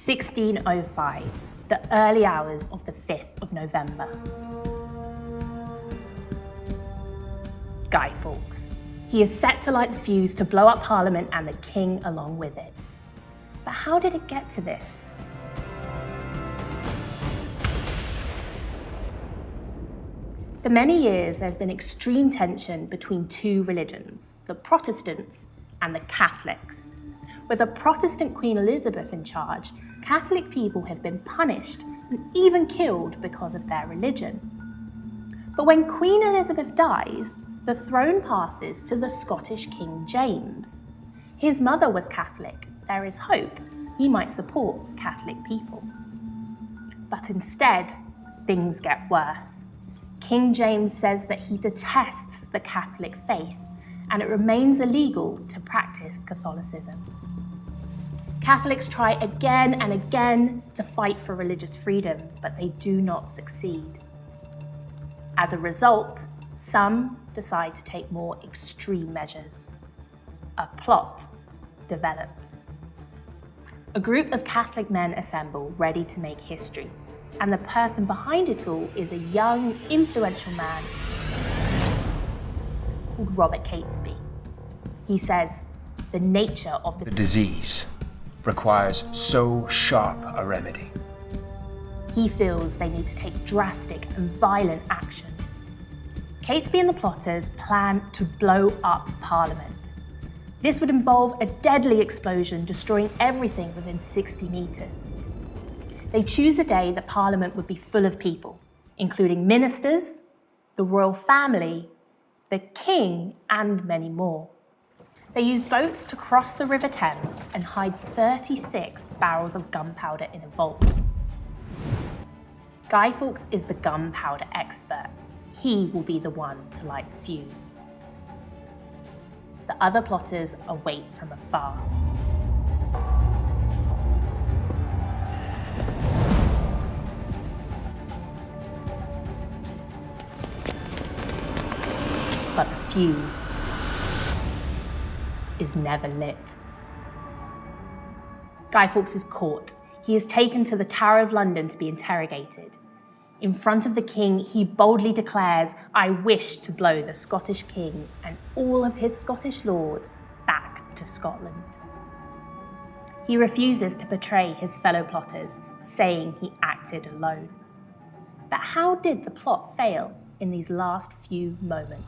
1605, the early hours of the 5th of November. Guy Fawkes. He is set to light the fuse to blow up Parliament and the King along with it. But how did it get to this? For many years, there's been extreme tension between two religions, the Protestants and the Catholics. With a Protestant Queen Elizabeth in charge, Catholic people have been punished and even killed because of their religion. But when Queen Elizabeth dies, the throne passes to the Scottish King James. His mother was Catholic. There is hope he might support Catholic people. But instead, things get worse. King James says that he detests the Catholic faith and it remains illegal to practice Catholicism. Catholics try again and again to fight for religious freedom, but they do not succeed. As a result, some decide to take more extreme measures. A plot develops. A group of Catholic men assemble ready to make history, and the person behind it all is a young, influential man called Robert Catesby. He says, the nature of the disease requires so sharp a remedy. He feels they need to take drastic and violent action. Catesby and the plotters plan to blow up Parliament. This would involve a deadly explosion, destroying everything within 60 metres. They choose a day that Parliament would be full of people, including ministers, the royal family, the king, and many more. They use boats to cross the River Thames and hide 36 barrels of gunpowder in a vault. Guy Fawkes is the gunpowder expert. He will be the one to light the fuse. The other plotters await from afar. But the fuse is never lit. Guy Fawkes is caught. He is taken to the Tower of London to be interrogated. In front of the king, he boldly declares, "I wish to blow the Scottish king and all of his Scottish lords back to Scotland." He refuses to betray his fellow plotters, saying he acted alone. But how did the plot fail in these last few moments?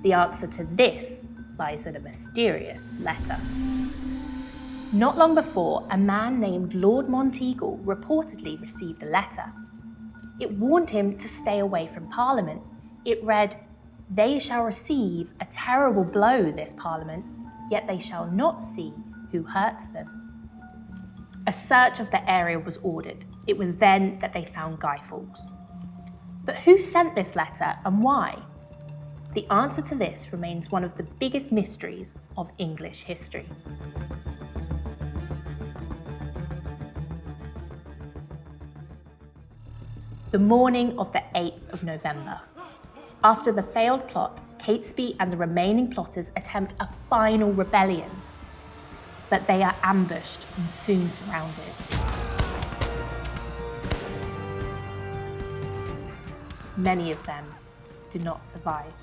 The answer to this lies in a mysterious letter. Not long before, a man named Lord Monteagle reportedly received a letter. It warned him to stay away from Parliament. It read, "They shall receive a terrible blow this Parliament, yet they shall not see who hurts them." A search of the area was ordered. It was then that they found Guy Fawkes. But who sent this letter and why? The answer to this remains one of the biggest mysteries of English history. The morning of the 8th of November. After the failed plot, Catesby and the remaining plotters attempt a final rebellion, but they are ambushed and soon surrounded. Many of them do not survive.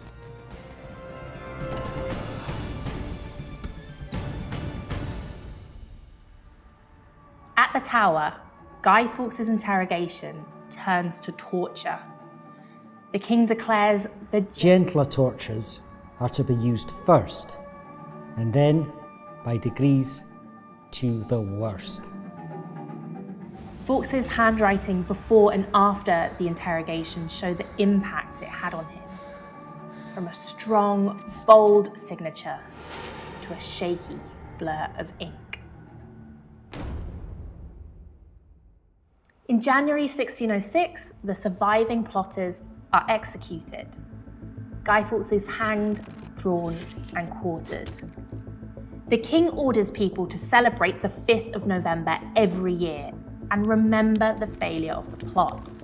At the Tower, Guy Fawkes' interrogation turns to torture. The king declares the gentler tortures are to be used first, and then, by degrees, to the worst. Fawkes' handwriting before and after the interrogation show the impact it had on him. From a strong, bold signature to a shaky blur of ink. In January 1606, the surviving plotters are executed. Guy Fawkes is hanged, drawn, and quartered. The king orders people to celebrate the 5th of November every year and remember the failure of the plot.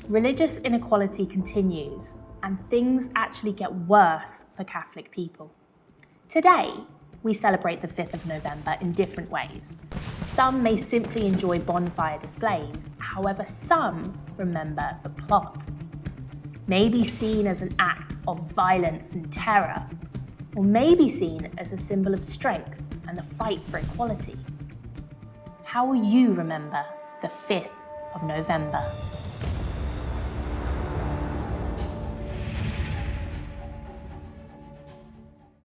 Religious inequality continues, and things actually get worse for Catholic people. Today, we celebrate the 5th of November in different ways. Some may simply enjoy bonfire displays, however some remember the plot. May be seen as an act of violence and terror, or may be seen as a symbol of strength and the fight for equality. How will you remember the 5th of November?